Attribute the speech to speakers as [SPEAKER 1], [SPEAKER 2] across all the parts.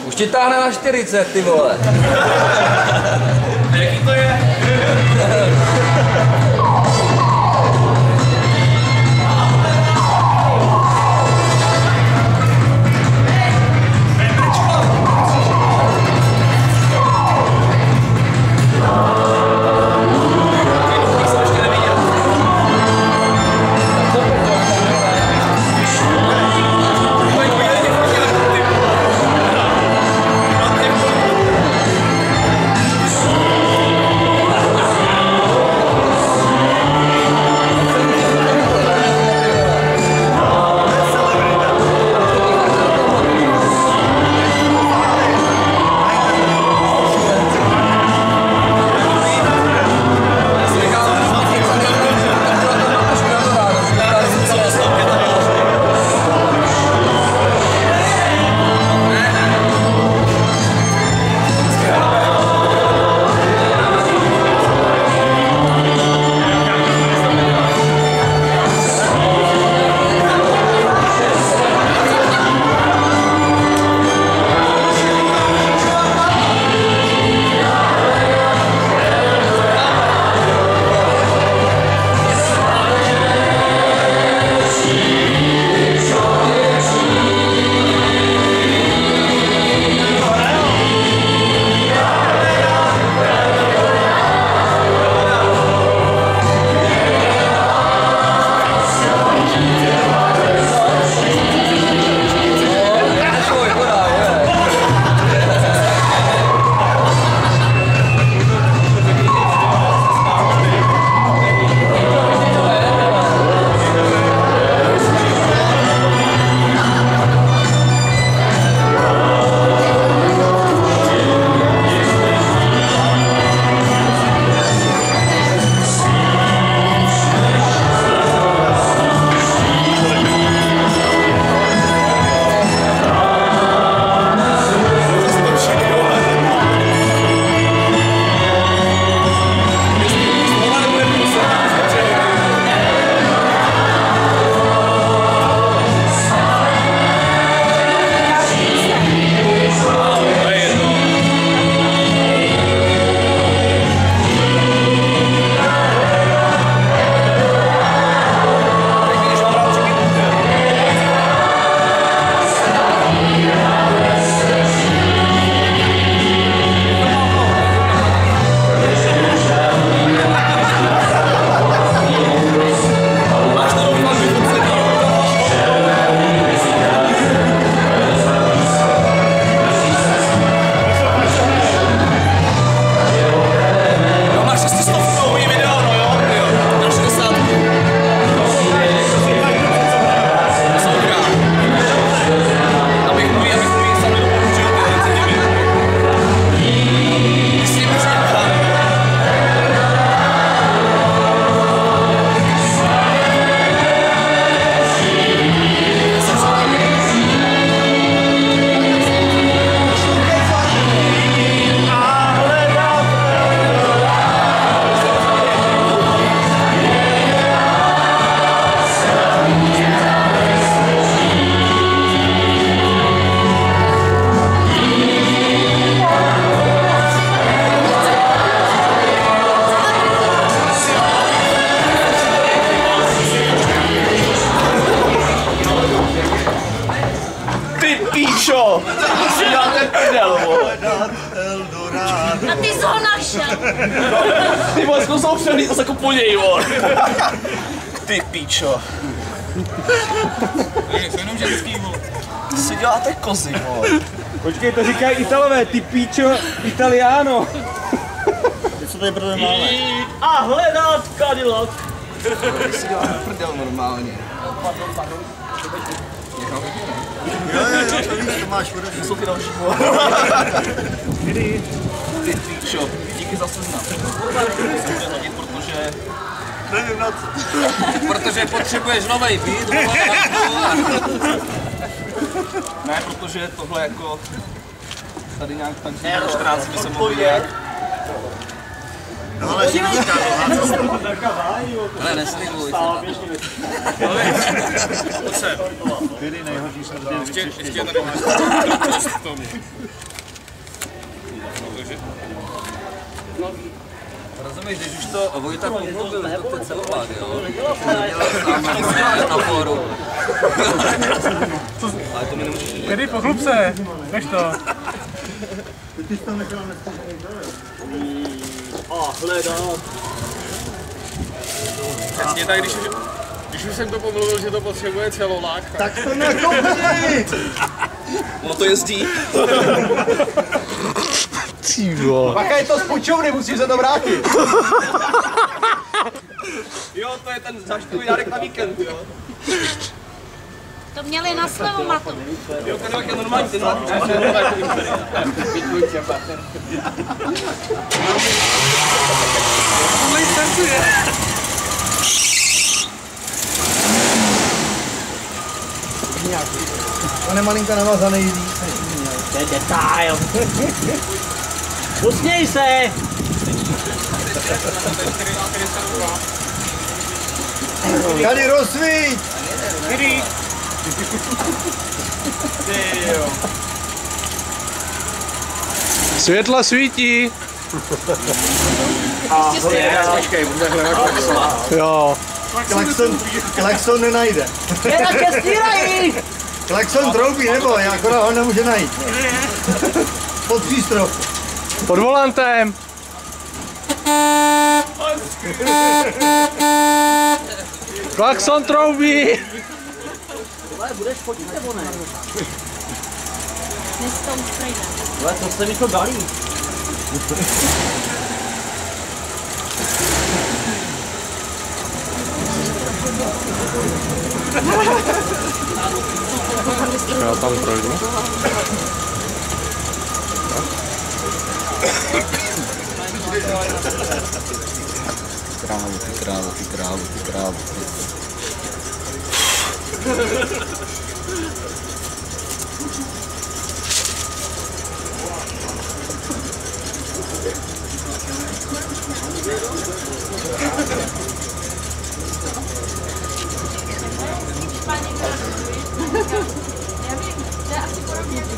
[SPEAKER 1] Už ti táhne na 40, ty vole.
[SPEAKER 2] A jaký to je?
[SPEAKER 3] Píšo! Já ten prdel, vole.
[SPEAKER 4] A ty jsi ho našel.
[SPEAKER 3] Ty vole, zkus ho přehlíd, jako po něj, vole. Ty píčo.
[SPEAKER 2] Jsou jenom ženský, vole.
[SPEAKER 3] Si děláte kozy, vole.
[SPEAKER 5] Počkej, to říkají Italové, ty píčo, Italiano.
[SPEAKER 6] Co tady pro máme?
[SPEAKER 3] A hledat Cadillac.
[SPEAKER 1] Si děláme prdel normálně.
[SPEAKER 6] Jo, to víš, to máš ode mě.
[SPEAKER 3] Jsou ty další, vole. Ty píčo, díky za seznam. Se bude hodit, protože...
[SPEAKER 6] Nevím na co.
[SPEAKER 1] Protože potřebuješ novej beat, vole.
[SPEAKER 3] Ne, protože tohle jako... Tady nějak tak 14 by se mohli dělat.
[SPEAKER 6] No ale živníka,
[SPEAKER 1] Ale neslibuj.
[SPEAKER 2] sem. Ještě tady máš dost k tomu.
[SPEAKER 1] Rozumíš, když už to Vojta pomlubil, že to chce celovat, jo? Na fóru. Ale to mi nemůžeš říct.
[SPEAKER 5] Kedy, pochlup se, než to.
[SPEAKER 6] Ty jsi tam nechal nestřízený
[SPEAKER 2] Jasně, tak když už jsem to pomluvil, že to potřebuje celolák,
[SPEAKER 6] tak to nekopni!
[SPEAKER 3] Ono to jezdí.
[SPEAKER 5] Pak je to z pučovny, musíš se to vrátit.
[SPEAKER 3] Jo, to je ten zážitkový dárek na víkend, jo.
[SPEAKER 4] To měli na slevomatu.
[SPEAKER 3] Jo, ten je normální, ten má.
[SPEAKER 6] On je malinka navazaný víc.
[SPEAKER 7] To je detail. Usměj se!
[SPEAKER 6] Tady rozsvíť!
[SPEAKER 5] Světla svítí. Jo.
[SPEAKER 6] Klakson nenajde.
[SPEAKER 7] Je na tě stírají!
[SPEAKER 6] Klakson troubí, nebo akorát ho nemůže najít. Pod přístrop.
[SPEAKER 5] Pod volantem. Klakson troubí.
[SPEAKER 7] Ale budeš fotit nebo ne?
[SPEAKER 4] Dnes to už projde.
[SPEAKER 7] Ale co se mi to balí?
[SPEAKER 5] Já tam projdu.
[SPEAKER 1] Ty krávo.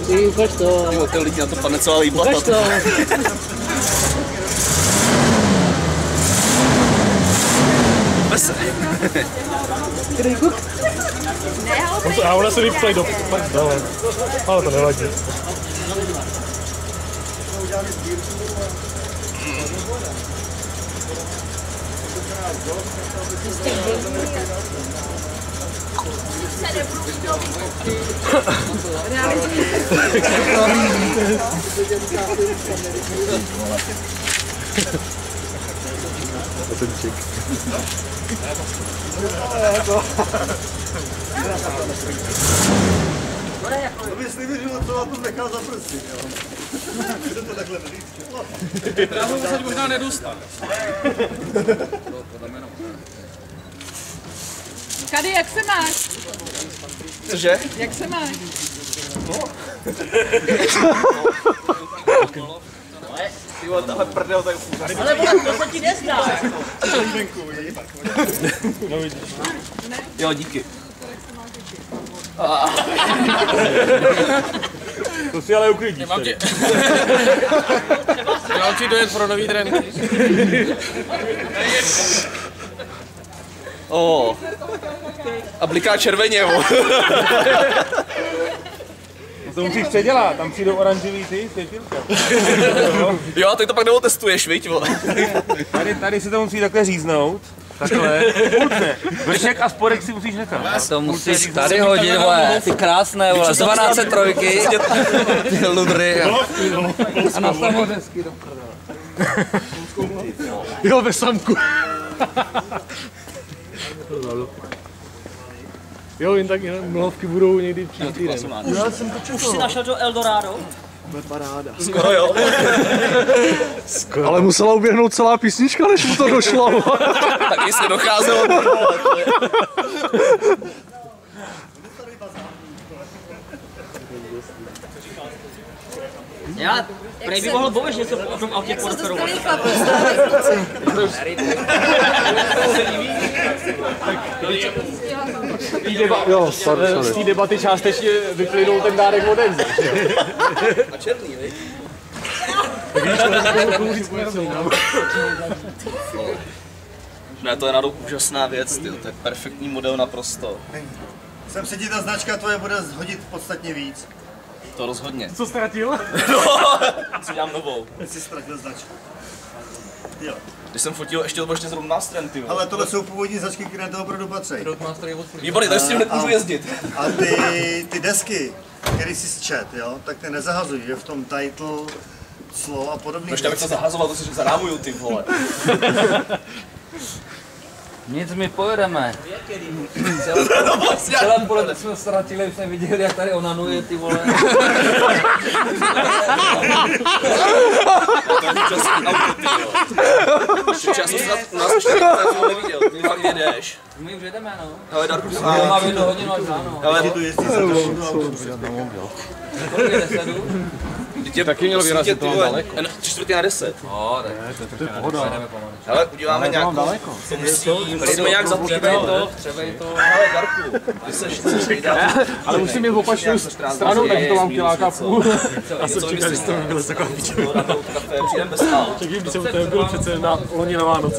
[SPEAKER 7] Ty, ukaž to.
[SPEAKER 3] Jo, ty lidi na to padne celá výplata.
[SPEAKER 7] Ukaž to.
[SPEAKER 3] Bez.
[SPEAKER 5] A ona se vyplej do dole. Ale to nevadí.
[SPEAKER 6] To bys nevěřil, co na tom nechal za prsty, jo? Kde to takhle nelíčí?
[SPEAKER 2] já ho teď možná nedostanu.
[SPEAKER 8] Kady, jak se máš?
[SPEAKER 3] Cože?
[SPEAKER 8] Jak se máš?
[SPEAKER 3] Ty vole, tahle prdel, tak
[SPEAKER 7] Ale vole, to se ti nezdá.
[SPEAKER 3] jo, díky.
[SPEAKER 5] To si ale uklidíš.
[SPEAKER 2] Mám ti dojet pro nový trénink.
[SPEAKER 3] A bliká červeně, jo.
[SPEAKER 5] To musíš předělat, tam přijdou oranžový ty světilka.
[SPEAKER 3] Jo, a ty to pak neotestuješ, viď, vole.
[SPEAKER 5] Tady si to musí takhle říznout. Takhle. Půlce. Vršek a spodek si musíš nechat.
[SPEAKER 1] To musíš tady hodit, vole, ty krásné, vole, z 12 ty ludry. A na samodesky do prdele.
[SPEAKER 5] Jo, ve samku. Jo, jen tak mluvky budou někdy příští týden.
[SPEAKER 7] Už si našel to Eldorado?
[SPEAKER 3] Skoro jo.
[SPEAKER 5] Ale musela uběhnout celá písnička, než mu to došlo.
[SPEAKER 3] Taky se docházelo.
[SPEAKER 7] Já, prej by mohl Bobeš něco o tom autě
[SPEAKER 4] Jak se
[SPEAKER 7] poreferovat.
[SPEAKER 4] dostali chlapi,
[SPEAKER 2] Z té debaty částečně vyplynul ten dárek ode mě.
[SPEAKER 3] A černý, viď? Ne, to je na úžasná věc, tyjo. To je perfektní model naprosto.
[SPEAKER 6] Jsem si ti ta značka tvoje bude hodit podstatně víc.
[SPEAKER 3] To rozhodně.
[SPEAKER 2] Co ztratil?
[SPEAKER 3] No, si dělám novou.
[SPEAKER 6] Jsi ztratil značku. Jo.
[SPEAKER 3] Když jsem fotil, ještě to bylo ještě s Roadmasterem, ty.
[SPEAKER 6] Ale tohle jsou původní značky, které to opravdu patří.
[SPEAKER 3] Výborně, tady s tím hned můžu jezdit.
[SPEAKER 6] A ty desky, které jsi čet, jo, tak ty nezahazují, že v tom title, slovo a podobný.
[SPEAKER 3] Ještě abych to zahazoval, to si zarámuju, ty vole.
[SPEAKER 1] Nic, my pojedeme. Celé poledne jsme ztratili, už jsme viděli, jak tady onanuje, ty vole.
[SPEAKER 3] To je úžasný auto, ty jo. Já jsem snad u nás ještě takhle neviděl, ty fakt jedeš.
[SPEAKER 1] My už jedeme, no.
[SPEAKER 3] Hele, Darku,
[SPEAKER 1] Má 1 hodinu až ráno.
[SPEAKER 3] hele,
[SPEAKER 6] Tu jezdí za to.
[SPEAKER 1] Kolik je 10?
[SPEAKER 3] tě taky mělo vyrazit to daleko. 3/4/10.
[SPEAKER 1] No, tak to je pohoda.
[SPEAKER 3] Hele, uděláme nějakou. To musí, jsme nějak zatlíbej to. Hele, Darku, ty seš
[SPEAKER 2] ale musím jít v opačnou stranu, takže to mám kiláka půl.
[SPEAKER 3] Já jsem čekal, že to bylo taková piča. Přijdem bez stál.
[SPEAKER 2] Čekaj, když jsem u tebe byl přece na loni na Vánoce.